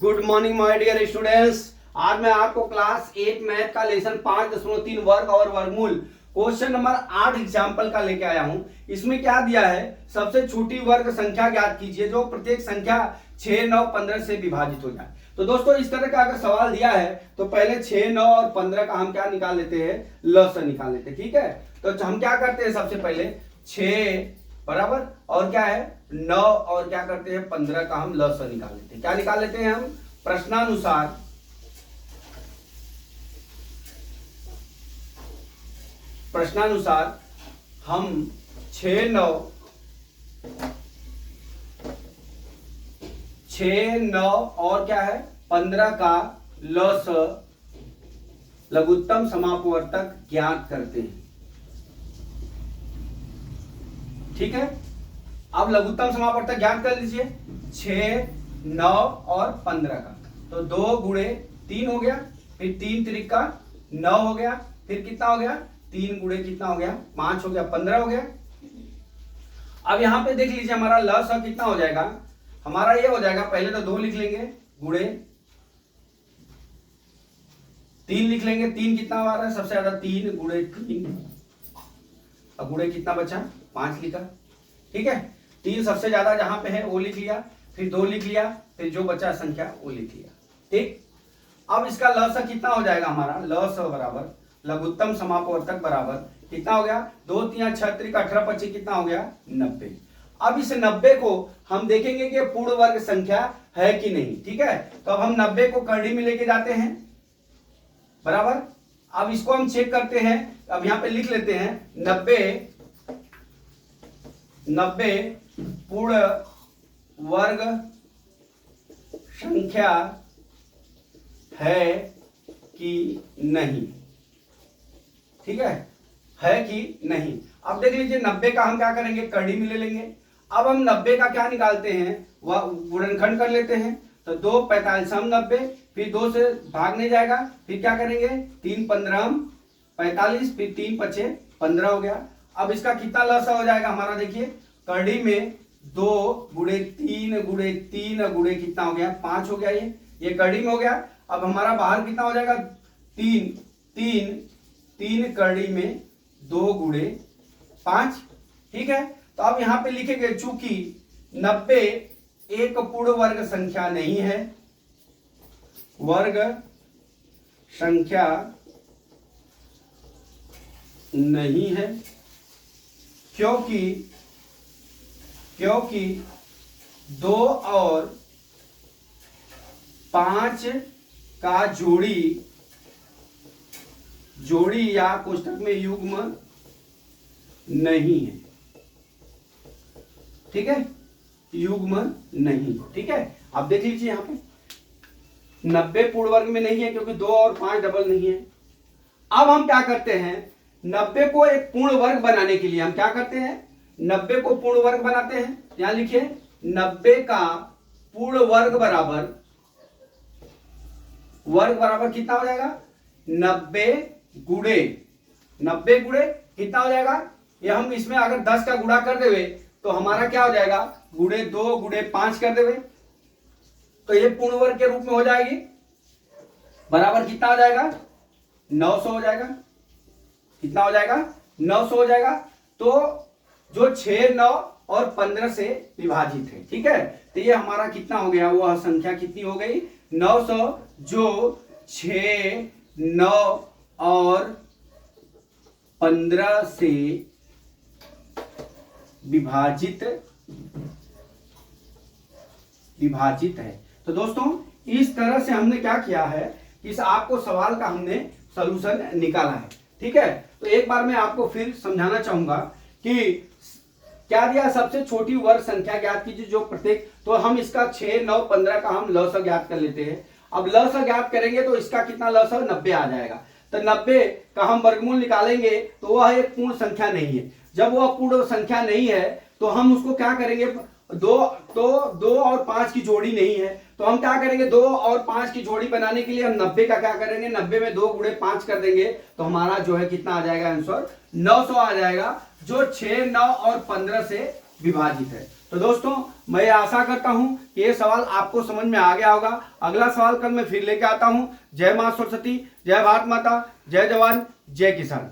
Good morning my dear students. आज मैं आपको क्लास 8 मैथ का लेसन 5.3 वर्ग और वर्गमूल क्वेश्चन नंबर 8 एग्जाम्पल का लेके आया हूं। इसमें क्या दिया है, सबसे छोटी वर्ग संख्या ज्ञात कीजिए जो प्रत्येक संख्या 6, 9, 15 से विभाजित हो जाए। तो दोस्तों इस तरह का अगर सवाल दिया है तो पहले 6, 9 और 15 का हम क्या निकाल लेते हैं, लसागु निकाल लेते हैं। ठीक है, तो हम क्या करते हैं, सबसे पहले 6 बराबर और क्या है 9 और क्या करते हैं 15 का हम लसागु निकाल लेते हैं। क्या निकाल लेते हैं हम, प्रश्नानुसार हम 6, 9 और क्या है 15 का लसागु लघुत्तम समापवर्तक ज्ञात करते हैं। ठीक है, अब लघुत्तम समापवर्तक ज्ञात कर लीजिए 6, 9 और 15 का। तो 2 गुणे 3 हो गया, फिर 3 त्रिक का 9 हो गया, फिर कितना हो गया 3 गुणे कितना हो गया 5 हो गया, 15 हो गया। अब यहां पे देख लीजिए हमारा लसागु कितना हो जाएगा, हमारा ये हो जाएगा, पहले तो 2 लिख लेंगे गुणे 3 लिख लेंगे, 3 कितना आ रहा है सबसे ज्यादा 3 गुणे 3, अब गुणे कितना बचा 5 लिखा। ठीक है, 3 सबसे ज्यादा जहां पे है वो लिख लिया, फिर 2 लिख लिया, फिर जो बचा संख्या वो लिख लिया। ठीक, अब इसका लसागु कितना हो जाएगा, हमारा लसागु बराबर लघुत्तम समापवर्तक बराबर कितना हो गया 2, 3, 6, 18, 25 कितना हो गया 90। अब इस 90 को हम देखेंगे कि पूर्ण वर्ग संख्या है कि नहीं। ठीक है, तो अब हम 90 को करड़ी में लेके जाते हैं बराबर। अब इसको हम चेक करते हैं, अब यहां पे लिख लेते हैं 90 पूर्ण वर्ग संख्या है कि नहीं। ठीक है कि नहीं। अब देख लीजिए 90 का हम क्या करेंगे, करड़ी में ले लेंगे। अब हम 90 का क्या निकालते हैं, वह गुणनखंड कर लेते हैं। तो 2 45 90, फिर 2 से भाग नहीं जाएगा, फिर क्या करेंगे 3 15 45, फिर 3 5 15 हो गया। अब इसका कितना लसागु हो जाएगा हमारा, देखिए करड़ी में 2 गुणे 3 गुणे 3 गुणे कितना हो गया 5 हो गया, ये करड़ी में हो गया। अब हमारा बाहर कितना हो जाएगा 3 करड़ी में 2 गुणे 5। ठीक है, तो अब यहां पे लिखेंगे चूंकि 90 एक पूर्ण वर्ग संख्या नहीं है, वर्ग संख्या नहीं है, क्योंकि 2 और 5 का जोड़ी या कोष्ठक में युग्म नहीं है। ठीक है, युग्म नहीं। ठीक है, अब देख लीजिए यहां पे 90 पूर्ण वर्ग में नहीं है क्योंकि 2 और 5 डबल नहीं है। अब हम क्या करते हैं, 90 को एक पूर्ण वर्ग बनाने के लिए हम क्या करते हैं, 90 को पूर्ण वर्ग बनाते हैं। यहां लिखिए 90 का पूर्ण वर्ग बराबर कितना हो जाएगा 90 गुणे कितना हो जाएगा, ये हम इसमें अगर 10 का गुणा कर देवे तो हमारा क्या हो जाएगा गुणे 2 गुणे 5 कर देवे, तो ये पूर्ण वर्ग के रूप में हो जाएगी। बराबर कितना हो जाएगा 900 हो जाएगा। कितना हो जाएगा 900 हो जाएगा। तो जो 6, 9 और 15 से विभाजित है। ठीक है, तो ये हमारा कितना हो गया, वह संख्या कितनी हो गई 900, जो 6, 9 और 15 से विभाजित है। तो दोस्तों इस तरह से हमने क्या किया है, इस आपको सवाल का हमने सलूशन निकाला है। ठीक है, तो एक बार मैं आपको फिर समझाना चाहूंगा कि क्या दिया, सबसे छोटी वर्ग संख्या ज्ञात कीजिए जो प्रत्येक, तो हम इसका 6, 9, 15 का हम लसागु ज्ञात कर लेते हैं। अब लसागु ज्ञात करेंगे तो इसका कितना लसागु 90 आ जाएगा। तो 90 का हम वर्गमूल निकालेंगे तो वह एक पूर्ण संख्या नहीं है। जब वह पूर्ण संख्या नहीं है तो हम उसको क्या करेंगे, 2 और 5 की जोड़ी नहीं है, तो हम क्या करेंगे 2 और 5 की जोड़ी बनाने के लिए हम 90 का क्या करेंगे, 90 में 2 गुणे 5 कर देंगे, तो हमारा जो है कितना आ जाएगा आंसर 900 आ जाएगा, जो 6, 9 और 15 से विभाजित है। तो दोस्तों मैं आशा करता हूं कि ये सवाल आपको समझ में आ गया होगा। अगला सवाल कल मैं फिर लेके आता हूं। जय मां सरस्वती, जय भारत माता, जय जवान, जय किसान।